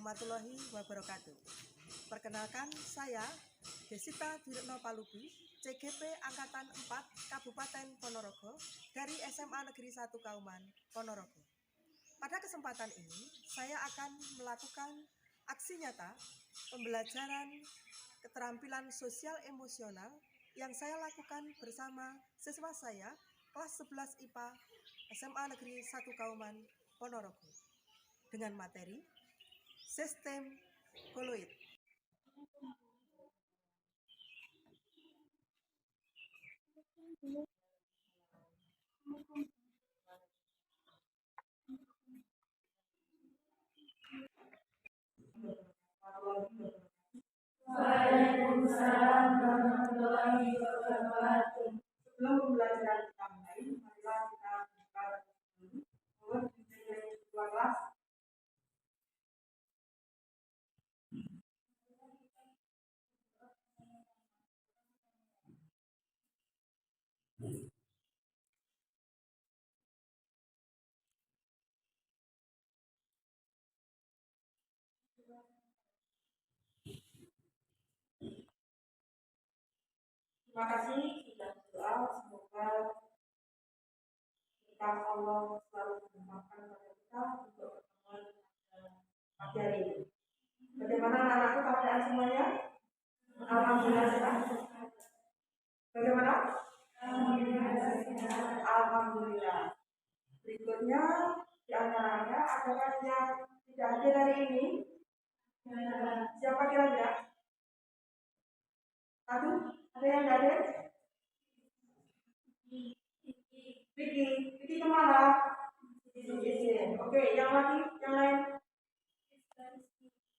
warahmatullahi wabarakatuh. Perkenalkan, saya Desita Dirno Palubi, CGP Angkatan 4 Kabupaten Ponorogo dari SMA Negeri 1 Kauman, Ponorogo. Pada kesempatan ini, saya akan melakukan aksi nyata pembelajaran keterampilan sosial emosional yang saya lakukan bersama siswa saya kelas 11 IPA SMA Negeri 1 Kauman, Ponorogo dengan materi sistem koloid. Waalaikumsalam warahmatullahi wabarakatuh. Sebelum pembelajaran kita mulai, marilah kita buka dulu. Mohon dijaga kelas. Terima kasih sudah berdoa. Semoga kita Allah selalu menempatkan pada kita untuk pertemuan pagi hari ini. Bagaimana anak-anakku keadaan semuanya? Alhamdulillah sehat. Bagaimana? Alhamdulillah. Berikutnya di antaranya adakah yang tidak hadir hari ini? Siapa kira-kira? Satu, ada yang tidak hadir? Vicky kemana? Oke, yang lagi, yang lain?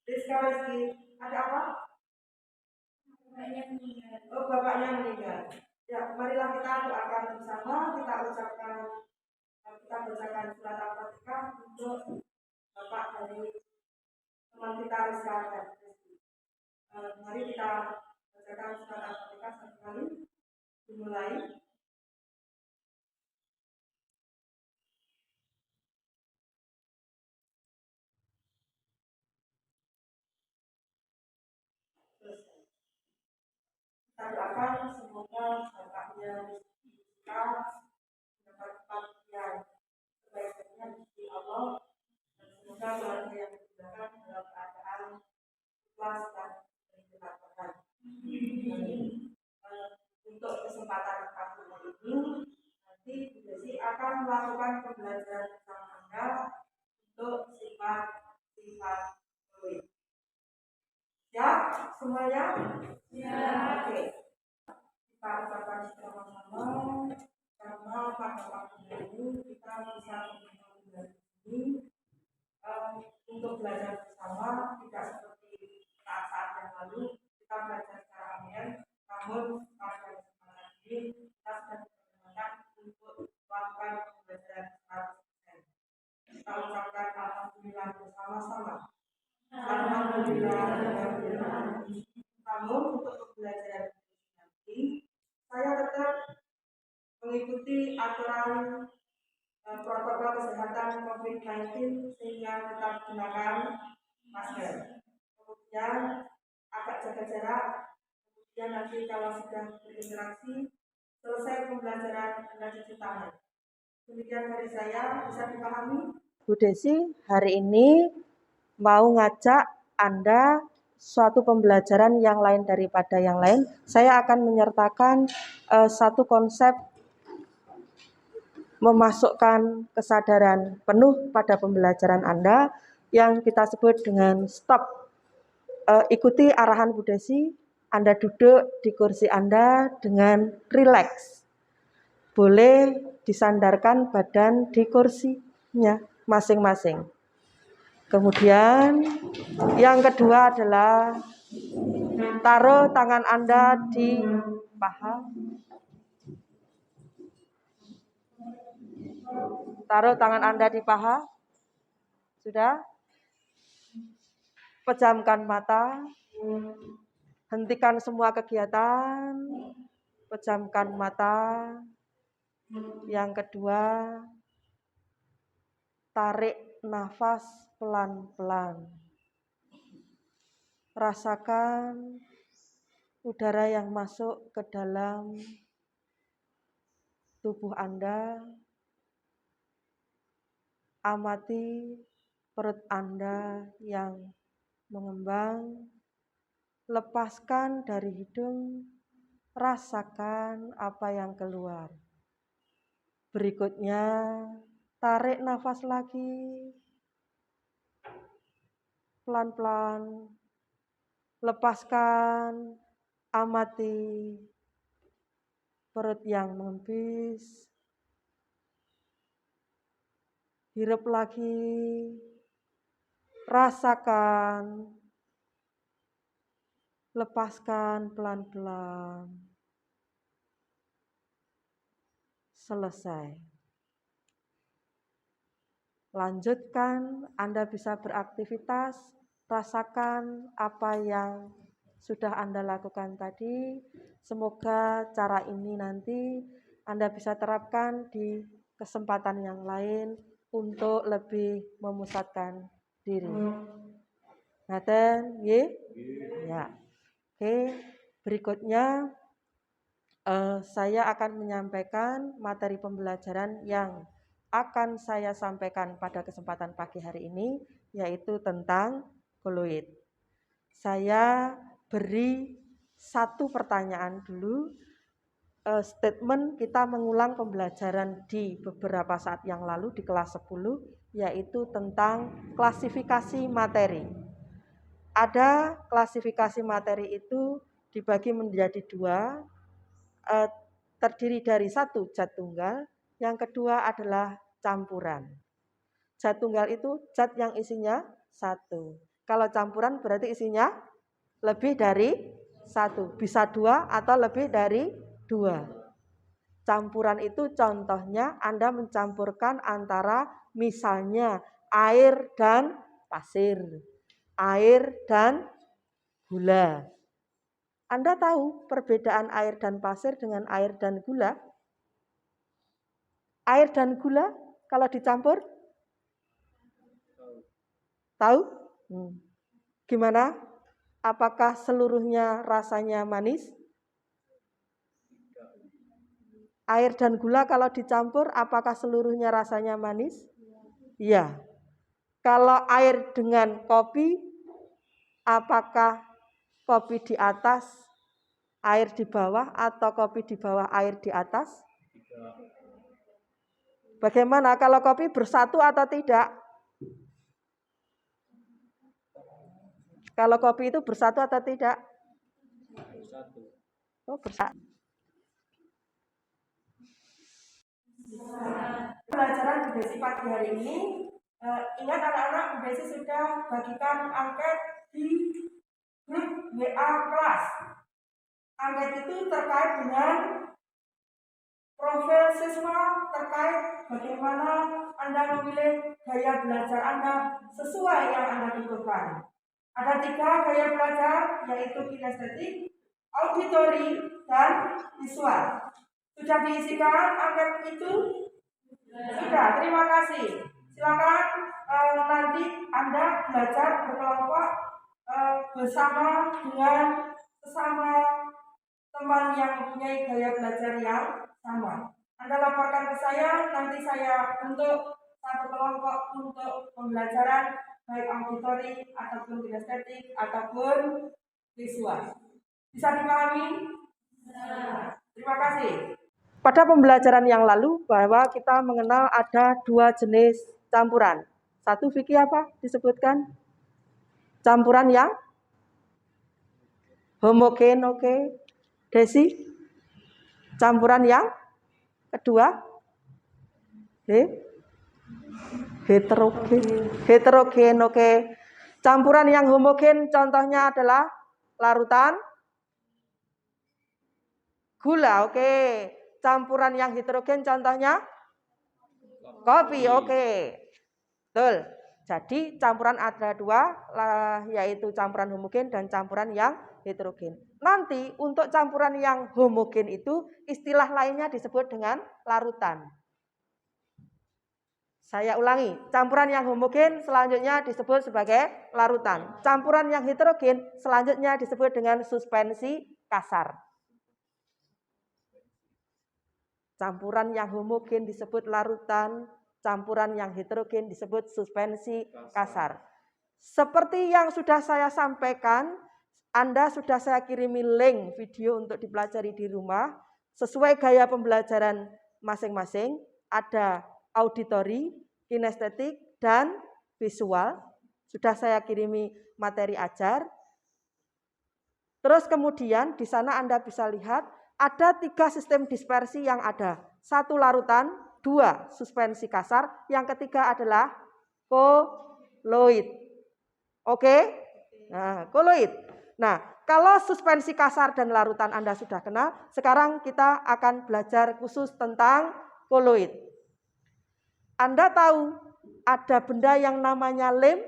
Rizka Rizky, ada apa? Oh, bapaknya meninggal. Ya, marilah kita doakan bersama, kita bacakan surat Al-Fatihah untuk bapak dari teman kita Rizka Rizky. Mari kita bacakan surat Al-Fatihah satu kali. Dimulai. Kita doakan semoga bapaknya kita mendapat tempat yang sebaik-baiknya di Allah, dan semoga keluarga yang digunakan dalam keadaan ikhlas dan berketakwaan. Untuk kesempatan kali ini, nanti Bu Desi akan melakukan pembelajaran bersama Anda untuk sifat-sifat fluid. Ya, semuanya? Ya. Oke. Kita ucapkan sama-sama karena pada waktu ini kita bisa mengambil ini untuk belajar bersama, tidak seperti saat-saat yang lalu kita belajar secara online, namun pada kesempatan ini kita sudah diperkenalkan untuk melakukan pembelajaran 100%. Kita ucapkan alhamdulillah bersama-sama. Alhamdulillah. Namun untuk pembelajaran nanti saya tetap mengikuti aturan protokol kesehatan COVID-19 sehingga tetap gunakan masker. Kemudian agak jaga jarak. Kemudian nanti kalau sudah berinteraksi, selesai pembelajaran Anda cuci tangan. Demikian dari saya, bisa dipahami? Bu Desi hari ini mau ngajak Anda suatu pembelajaran yang lain daripada yang lain. Saya akan menyertakan satu konsep memasukkan kesadaran penuh pada pembelajaran Anda yang kita sebut dengan stop. Ikuti arahan Bu Desi, Anda duduk di kursi Anda dengan rileks. Boleh disandarkan badan di kursinya masing-masing. Kemudian yang kedua adalah taruh tangan Anda di paha. Taruh tangan Anda di paha. Sudah? Pejamkan mata. Hentikan semua kegiatan. Pejamkan mata. Yang kedua, tarik nafas pelan-pelan. Rasakan udara yang masuk ke dalam tubuh Anda. Amati perut Anda yang mengembang. Lepaskan dari hidung, rasakan apa yang keluar. Berikutnya, tarik nafas lagi. Pelan-pelan, lepaskan, amati perut yang mengempis. Hirup lagi, rasakan, lepaskan pelan-pelan. Selesai. Lanjutkan, Anda bisa beraktivitas, rasakan apa yang sudah Anda lakukan tadi. Semoga cara ini nanti Anda bisa terapkan di kesempatan yang lain untuk lebih memusatkan diri. Ngaten, nggih? Ya. Oke, berikutnya saya akan menyampaikan materi pembelajaran yang akan saya sampaikan pada kesempatan pagi hari ini, yaitu tentang koloid. Saya beri satu pertanyaan dulu. Statement kita mengulang pembelajaran di beberapa saat yang lalu di kelas 10, yaitu tentang klasifikasi materi. Ada klasifikasi materi itu dibagi menjadi dua, terdiri dari satu zat tunggal, yang kedua adalah campuran. Zat tunggal itu zat yang isinya satu. Kalau campuran berarti isinya lebih dari satu, bisa dua atau lebih dari dua. Campuran itu contohnya Anda mencampurkan antara misalnya air dan pasir, air dan gula. Anda tahu perbedaan air dan pasir dengan air dan gula? Air dan gula kalau dicampur? Tahu? Gimana? Apakah seluruhnya rasanya manis? Air dan gula kalau dicampur, apakah seluruhnya rasanya manis? Iya. Kalau air dengan kopi, apakah kopi di atas, air di bawah, atau kopi di bawah, air di atas? Bagaimana kalau kopi bersatu atau tidak? Kalau kopi itu bersatu atau tidak? Bersatu. Oh, bersatu. Pelajaran Bu Desi pagi hari ini, ingat anak-anak, Bu Desi sudah bagikan angket di grup WA kelas. Angket itu terkait dengan profil siswa, terkait bagaimana Anda memilih gaya belajar Anda sesuai yang Anda butuhkan. Ada 3 gaya belajar, yaitu kinestetik, auditori, dan visual. Sudah diisikan angket itu? Sudah, terima kasih. Silakan nanti Anda belajar berkelompok bersama dengan sesama teman yang mempunyai gaya belajar yang sama. Anda laporkan ke saya, nanti saya bentuk satu kelompok untuk pembelajaran baik auditori ataupun kinestetik ataupun visual. Bisa dipahami? Terima kasih. Pada pembelajaran yang lalu bahwa kita mengenal ada 2 jenis campuran. Satu Vicky apa disebutkan? Campuran yang homogen, oke. Desi? Campuran yang kedua? Heterogen. Heterogen, oke. Campuran yang homogen contohnya adalah larutan gula, oke. Campuran yang heterogen contohnya kopi, oke. Betul. Jadi campuran ada 2, yaitu campuran homogen dan campuran yang heterogen. Nanti untuk campuran yang homogen itu istilah lainnya disebut dengan larutan. Saya ulangi, campuran yang homogen selanjutnya disebut sebagai larutan. Campuran yang heterogen selanjutnya disebut dengan suspensi kasar. Campuran yang homogen disebut larutan, campuran yang heterogen disebut suspensi kasar. Seperti yang sudah saya sampaikan, Anda sudah saya kirimi link video untuk dipelajari di rumah. Sesuai gaya pembelajaran masing-masing, ada auditori, kinestetik, dan visual. Sudah saya kirimi materi ajar. Terus kemudian di sana Anda bisa lihat ada 3 sistem dispersi yang ada. 1 larutan, 2 suspensi kasar, yang ketiga adalah koloid. Oke? Nah, koloid. Nah, kalau suspensi kasar dan larutan Anda sudah kenal, sekarang kita akan belajar khusus tentang koloid. Anda tahu ada benda yang namanya lem?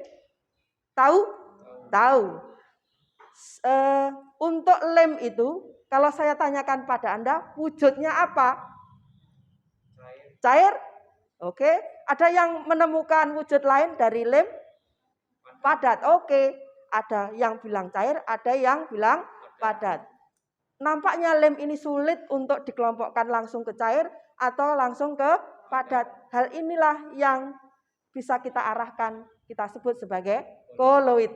Tahu? Tahu. Untuk lem itu, kalau saya tanyakan pada Anda, wujudnya apa? Cair? Oke. Ada yang menemukan wujud lain dari lem? Padat. Oke. Ada yang bilang cair, ada yang bilang padat. Nampaknya lem ini sulit untuk dikelompokkan langsung ke cair atau langsung ke padat. Hal inilah yang bisa kita arahkan, kita sebut sebagai koloid.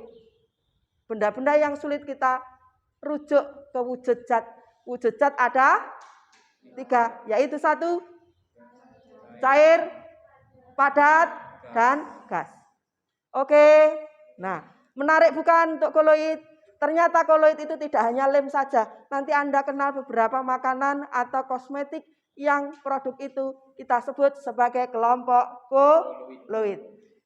Benda-benda yang sulit kita rujuk ke wujud zat. Wujud zat ada 3, yaitu 1, cair, padat, dan gas. Oke, nah menarik bukan untuk koloid? Ternyata koloid itu tidak hanya lem saja. Nanti Anda kenal beberapa makanan atau kosmetik yang produk itu kita sebut sebagai kelompok koloid.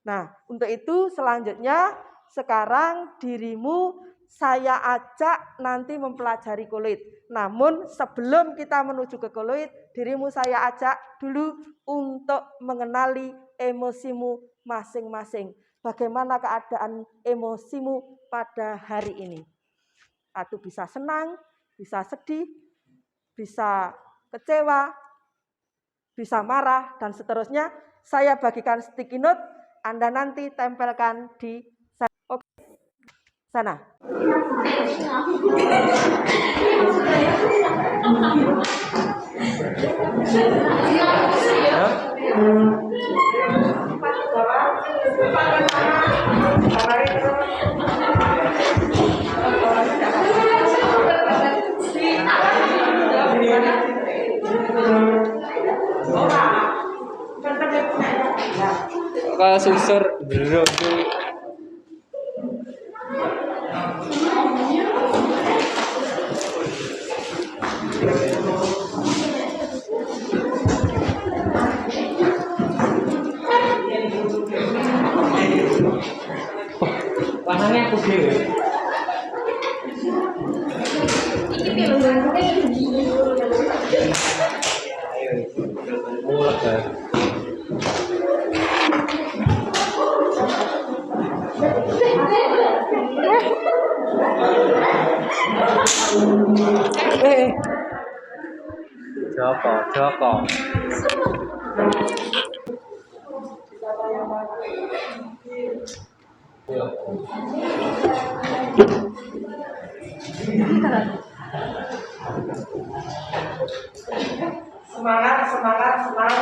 Nah, untuk itu selanjutnya sekarang dirimu saya ajak nanti mempelajari koloid. Namun sebelum kita menuju ke koloid, dirimu saya ajak dulu untuk mengenali emosimu masing-masing. Bagaimana keadaan emosimu pada hari ini? Atau bisa senang, bisa sedih, bisa kecewa, bisa marah, dan seterusnya. Saya bagikan sticky note, Anda nanti tempelkan di sana. Kalau susur dulu warnanya aku dewe. Joko. Semangat, senang,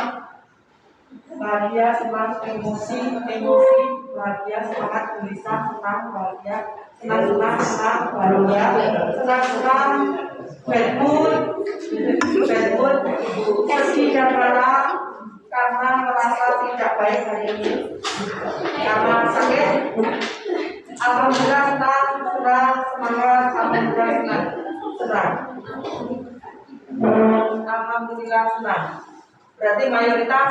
bahagia, senang, emosi, bahagia, semangat, gelisah, senang, bahagia, senang, bahagia, senang, bad mood, sedih dan marah karena merasa tidak baik hari ini, karena sakit. Alhamdulillah senang, semangat, alhamdulillah senang. Alhamdulillah senang. Berarti mayoritas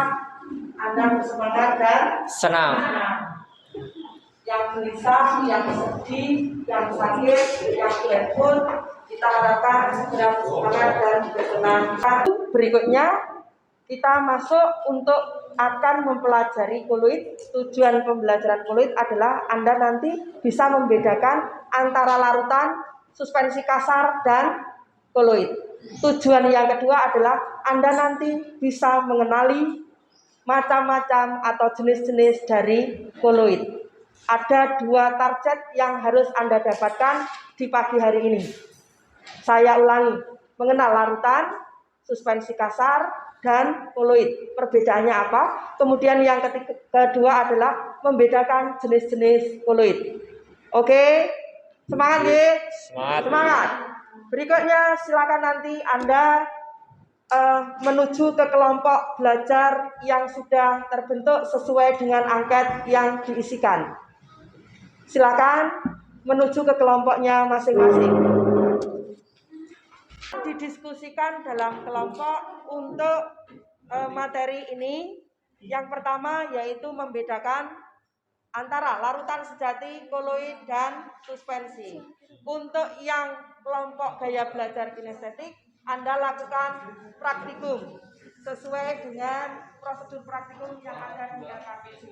Anda bersemangat dan Senang. Yang gelisah, yang sedih, yang sakit, yang bad mood, kita harapkan segera bersemangat dan bersenang. Berikutnya kita masuk untuk akan mempelajari koloid. Tujuan pembelajaran koloid adalah Anda nanti bisa membedakan antara larutan, suspensi kasar, dan koloid. Tujuan yang kedua adalah Anda nanti bisa mengenali macam-macam atau jenis-jenis dari koloid. Ada 2 target yang harus Anda dapatkan di pagi hari ini. Saya ulangi, mengenal larutan, suspensi kasar, dan koloid. Perbedaannya apa? Kemudian yang kedua adalah membedakan jenis-jenis koloid. Oke, semangat ya? Semangat. Berikutnya silakan nanti Anda menuju ke kelompok belajar yang sudah terbentuk sesuai dengan angket yang diisikan. Silakan menuju ke kelompoknya masing-masing. Didiskusikan dalam kelompok untuk materi ini. Yang pertama yaitu membedakan antara larutan sejati, koloid, dan suspensi. Untuk yang kelompok gaya belajar kinestetik, Anda lakukan praktikum sesuai dengan prosedur praktikum yang ada di LKPD.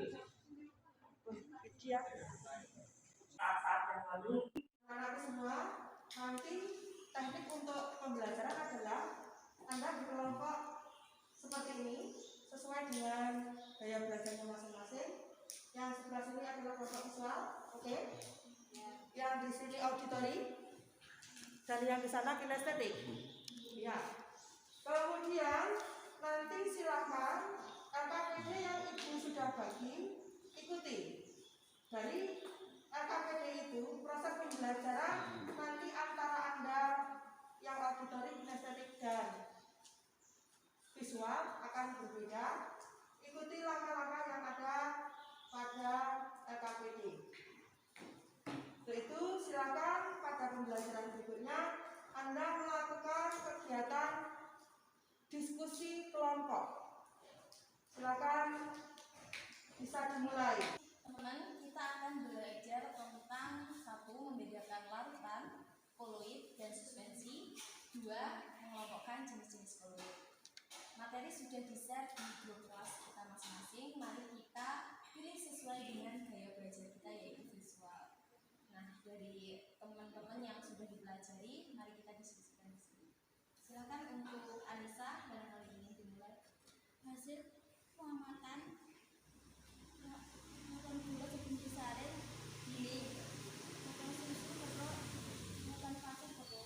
Saat-saat yang lalu, anak semua, nanti teknik untuk pembelajaran adalah Anda berkelompok seperti ini, sesuai dengan gaya belajarnya masing-masing. Yang sebelah sini adalah kelompok visual, oke? Yang di sini auditori, dan yang di sana kinestetik. Ya. Kemudian nanti silakan LKPD yang Ibu sudah bagi ikuti. Dari LKPD itu proses pembelajaran nanti antara Anda yang auditori, kinestetik, dan visual akan berbeda. Ikuti langkah-langkah yang ada pada LKPD. Yaitu silakan pada pembelajaran berikutnya Anda melakukan kegiatan diskusi kelompok. Silakan bisa dimulai. Teman-teman, kita akan belajar tentang 1. Membedakan larutan, koloid, dan suspensi. 2. Mengelompokkan jenis-jenis koloid. Materi sudah di-share di grup kelas kita masing-masing. Mari kita pilih sesuai dengan gaya belajar kita, yaitu visual. Nah, dari teman-teman yang sudah dipelajari, mari kita diskusikan di sini. Silakan untuk Anissa dan kali ini dimulai. Hasil pengamatan makan gula sebelum disaring ini makan susu atau makan pasir atau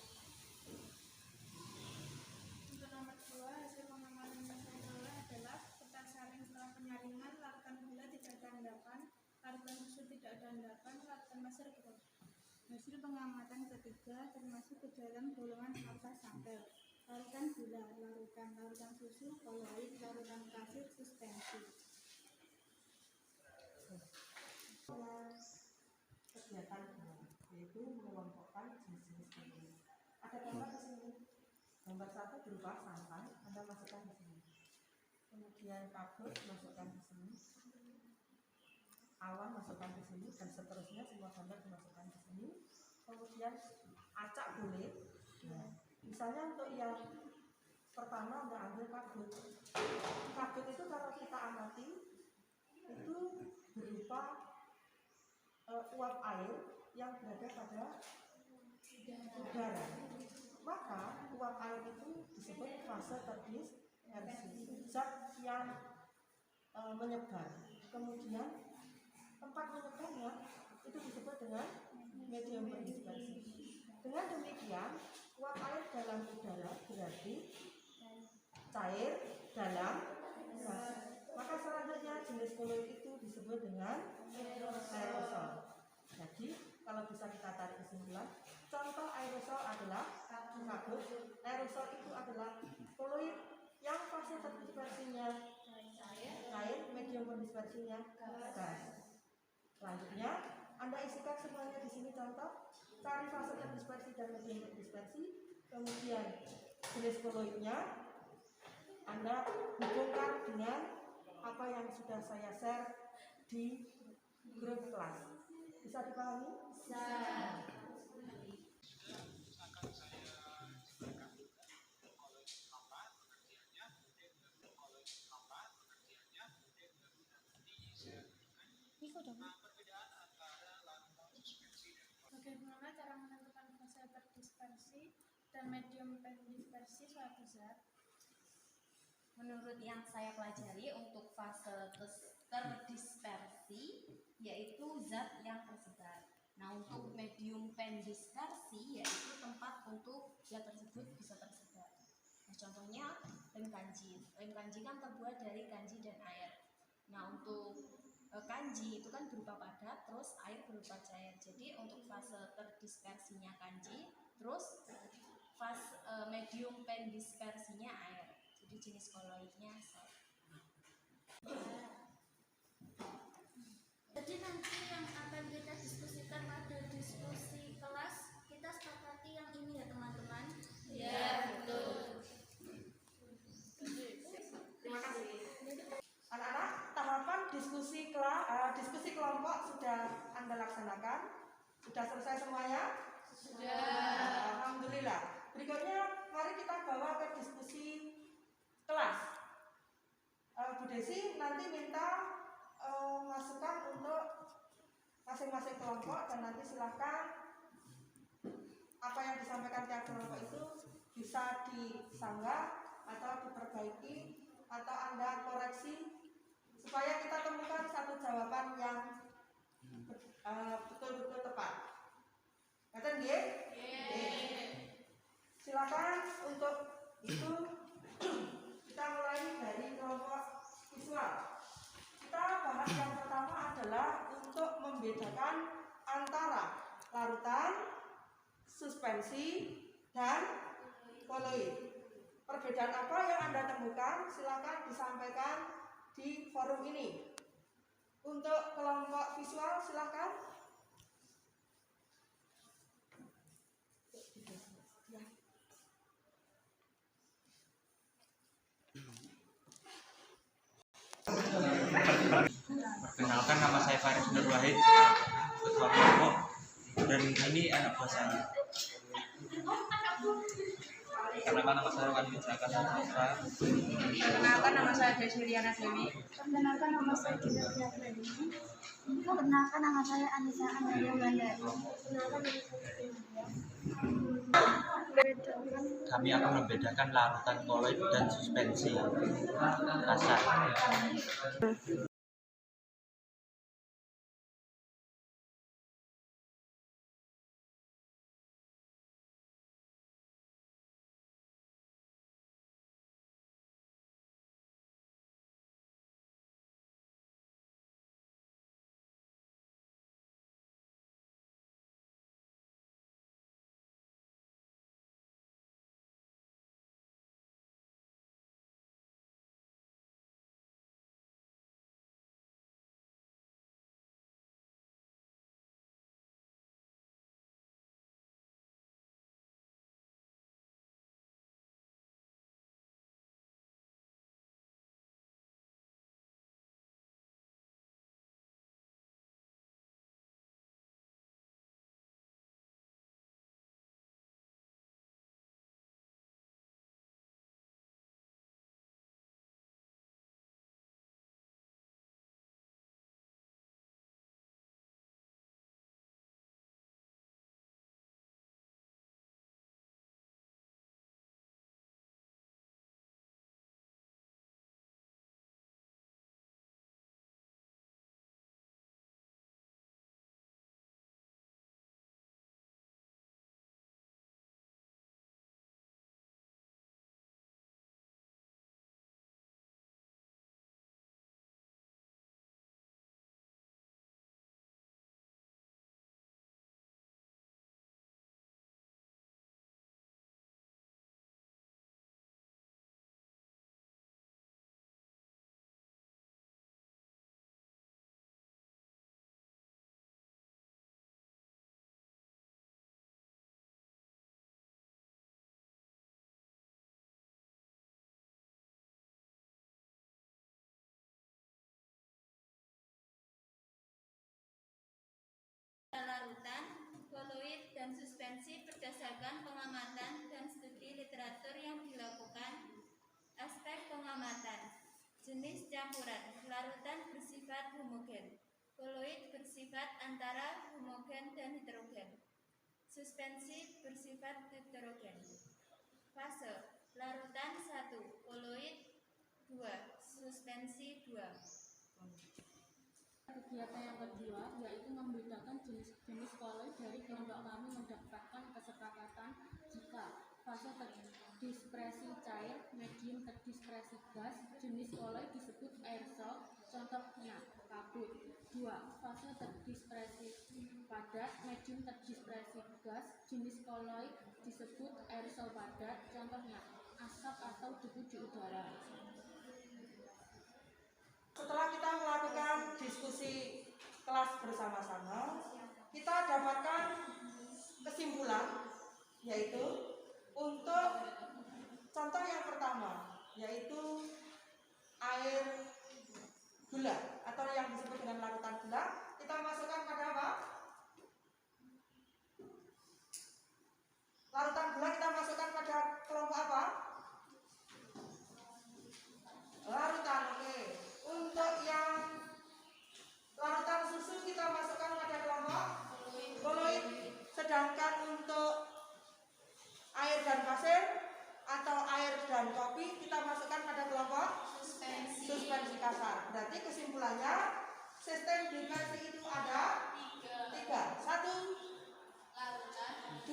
untuk nomor 2, hasil pengamatan yang saya peroleh adalah kertas saring setelah penyaringan, larutan gula tidak ada endapan, larutan susu tidak ada endapan, larutan pasir betul. Hasil pengamatan ketiga termasuk ke dalam golongan apa sampel: larutan gula, larutan susu, koloid, larutan pasir, suspensi. Kegiatan yaitu mengelompokkan jenis-jenis koloid. Ada gambar di sini. Gambar 1 berupa sampan, Anda masukkan di sini. Kemudian kabut masukkan di sini. Awan masukkan di sini, dan seterusnya semua gambar dimasukkan di sini. Kemudian acak boleh. Nah, misalnya untuk yang pertama Anda ambil kabut. Kabut itu kalau kita amati itu berupa uap air yang berada pada udara. Maka uap air itu disebut fase terdispersi, zat yang menyebar. Kemudian tempat menyebarnya itu disebut dengan medium berdispersi. Dengan demikian, uap air dalam udara berarti cair dalam gas. Maka selanjutnya jenis koloid itu disebut dengan aerosol. Jadi kalau bisa kita tarik kesimpulan, contoh aerosol adalah kabut. Aerosol itu adalah koloid yang fase terdispersinya cair, medium berdispersinya gas. Selanjutnya Anda isikan semuanya di sini contoh. Cari fase terdispersi dan medium berdispersi. Kemudian jenis koloidnya Anda hubungkan dengan apa yang sudah saya share di grup kelas. Bisa dipahami? Bisa. Bagaimana cara menentukan fase terdispersi dan medium berdispersi suatu zat? Menurut yang saya pelajari untuk fase terdispersi yaitu zat yang tersebar. Nah, untuk medium pendispersi yaitu tempat untuk zat tersebut bisa tersebar. Nah, contohnya lem kanji. Lem kanji kan terbuat dari kanji dan air. Nah, untuk kanji itu kan berupa padat, terus air berupa cair. Jadi untuk fase terdispersinya kanji, terus fase medium pendispersinya air. Jadi jenis koloidnya sel. Jadi nanti yang akan kita diskusikan pada diskusi kelas, kita sepakati yang ini ya teman-teman. Ya, betul. Terima kasih. Anak-anak, tahapan diskusi kelompok sudah Anda laksanakan? Sudah selesai semuanya? Sudah. Alhamdulillah. Berikutnya, mari kita bawa ke diskusi kelas. Bu Desi nanti minta masukan untuk masing-masing kelompok dan nanti silahkan apa yang disampaikan tiap kelompok itu bisa disanggah atau diperbaiki atau Anda koreksi supaya kita temukan satu jawaban yang betul-betul tepat. Ngaten nggih? Silakan untuk itu kita mulai dari kelompok visual. Kita bahas yang pertama adalah untuk membedakan antara larutan, suspensi, dan koloid. Perbedaan apa yang Anda temukan? Silakan disampaikan di forum ini. Untuk kelompok visual silakan. Perkenalkan, nama saya Faris Nur Wahid, ketua kelompok, dan ini anak buah saya. Perkenalkan, nama saya Wan Wijakan Putra. Perkenalkan, nama saya Desi Riana Dewi. Perkenalkan, nama saya Gita Fiatri. Perkenalkan, nama saya Anissa Andalia Wulandari. Perkenalkan, nama saya Kami akan membedakan larutan koloid dan suspensi kasar. larutan, koloid, dan suspensi berdasarkan pengamatan dan studi literatur yang dilakukan. Aspek pengamatan: jenis campuran, larutan bersifat homogen, koloid bersifat antara homogen dan heterogen, suspensi bersifat heterogen. Fase: larutan 1, koloid 2. Suspensi 2. Kegiatan yang kedua yaitu membedakan jenis-jenis koloi dari kelompok kami mendapatkan kesepakatan jika fase terdispersi cair, medium terdispersi gas, jenis koloi disebut aerosol, contohnya kabut. 2. Fase terdispersi padat, medium terdispersi gas, jenis koloi disebut aerosol padat, contohnya asap atau debu di udara. Setelah kita melakukan diskusi kelas bersama-sama, kita dapatkan kesimpulan, yaitu untuk contoh yang pertama, yaitu air gula atau yang disebut dengan larutan gula, kita masukkan pada apa? Larutan gula kita masukkan pada kelompok apa? Larutan, oke. Untuk yang larutan susu kita masukkan pada kelompok koloid. Sedangkan untuk air dan pasir atau air dan kopi kita masukkan pada kelompok suspensi kasar. Berarti kesimpulannya sistem diversi itu ada 3. 1 Larutan, 2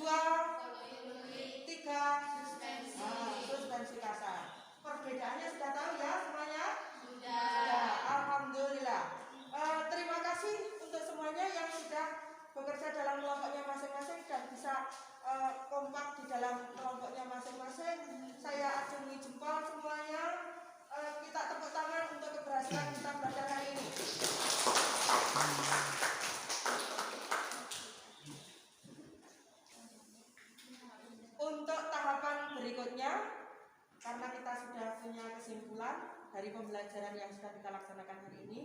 3 suspensi. suspensi kasar. Perbedaannya sudah tahu ya semuanya? Sudah. Alhamdulillah. Terima kasih untuk semuanya yang sudah bekerja dalam kelompoknya masing-masing dan bisa kompak di dalam kelompoknya masing-masing. Saya acungi jempol semuanya. Kita tepuk tangan untuk keberhasilan kita belajar hari ini. Untuk tahapan berikutnya, karena kita sudah punya kesimpulan dari pembelajaran yang sudah kita laksanakan hari ini,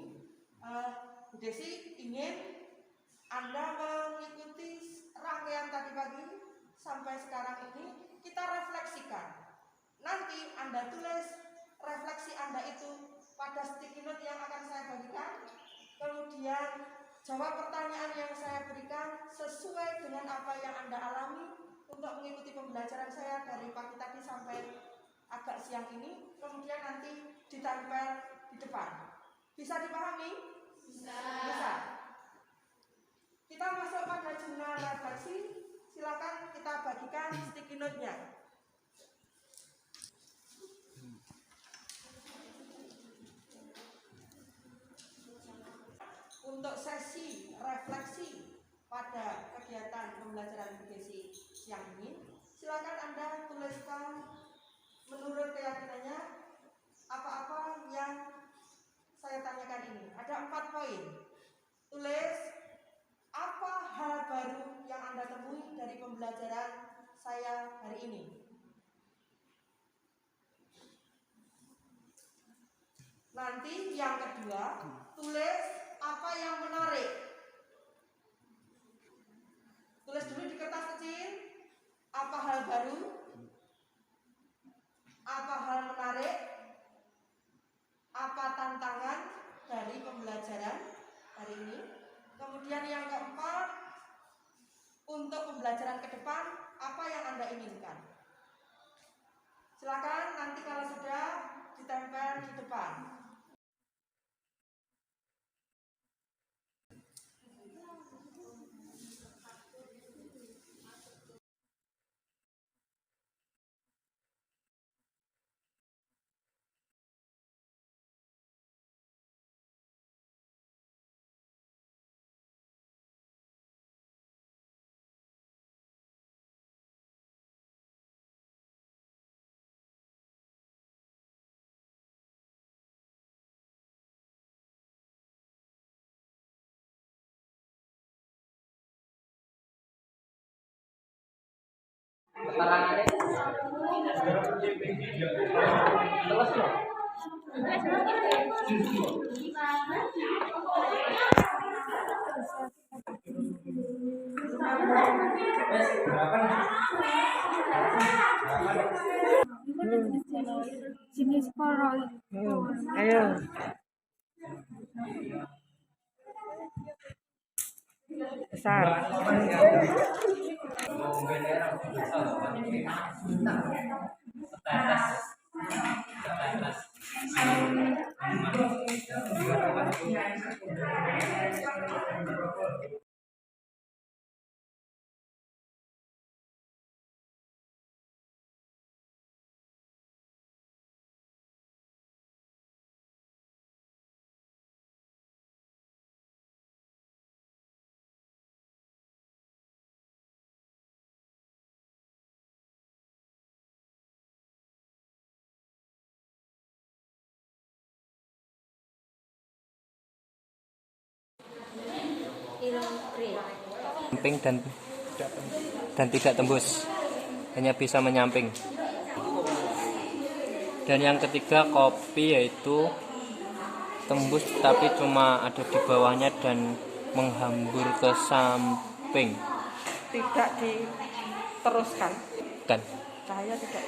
Bu Desi ingin Anda mengikuti rangkaian tadi pagi sampai sekarang ini, kita refleksikan. Nanti Anda tulis refleksi Anda itu pada sticky note yang akan saya bagikan, kemudian jawab pertanyaan yang saya berikan sesuai dengan apa yang Anda alami untuk mengikuti pembelajaran saya dari pagi tadi sampai agak siang ini, kemudian nanti ditempel di depan. Bisa dipahami? Bisa. Kita masuk pada jurnal refleksi. Silakan kita bagikan sticky note-nya. Untuk sesi refleksi pada kegiatan pembelajaran BGC siang ini, silakan Anda tuliskan menurut keyakinannya apa-apa yang saya tanyakan ini. Ada 4 poin. Tulis apa hal baru yang Anda temui dari pembelajaran saya hari ini. Nanti yang kedua, tulis apa yang menarik. Tulis dulu di kertas kecil, apa hal baru, apa hal menarik, apa tantangan dari pembelajaran hari ini. Kemudian yang keempat, untuk pembelajaran ke depan, apa yang Anda inginkan. Silakan nanti kalau sudah ditempel di depan. Keterangannya terus loh. Jenis koloid. Ayo. Besar. Nyamping dan tidak tembus, hanya bisa menyamping. Dan yang ketiga kopi, yaitu tembus tapi cuma ada di bawahnya dan menghambur ke samping. Tidak diteruskan. Kan? Cahaya tidak.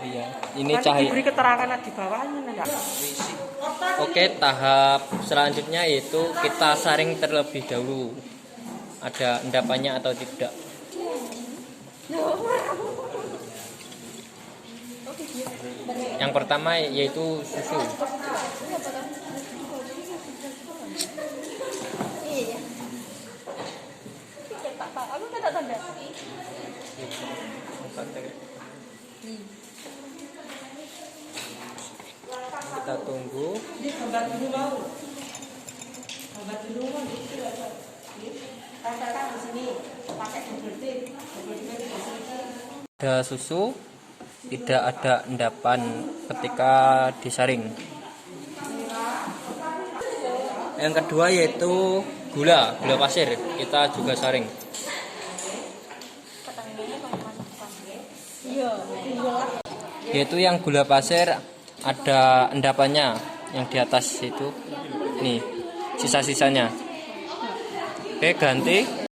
Iya, ini Nanti cahaya. diberi keterangan di bawahnya enggak? Oke, tahap selanjutnya yaitu kita saring terlebih dahulu. Ada endapannya atau tidak. Yang pertama yaitu susu. Kita tunggu. Ada susu, tidak ada endapan ketika disaring. Yang kedua yaitu gula pasir, kita juga saring. Yaitu yang gula pasir ada endapannya, yang di atas itu nih sisa-sisanya. Oke, ganti.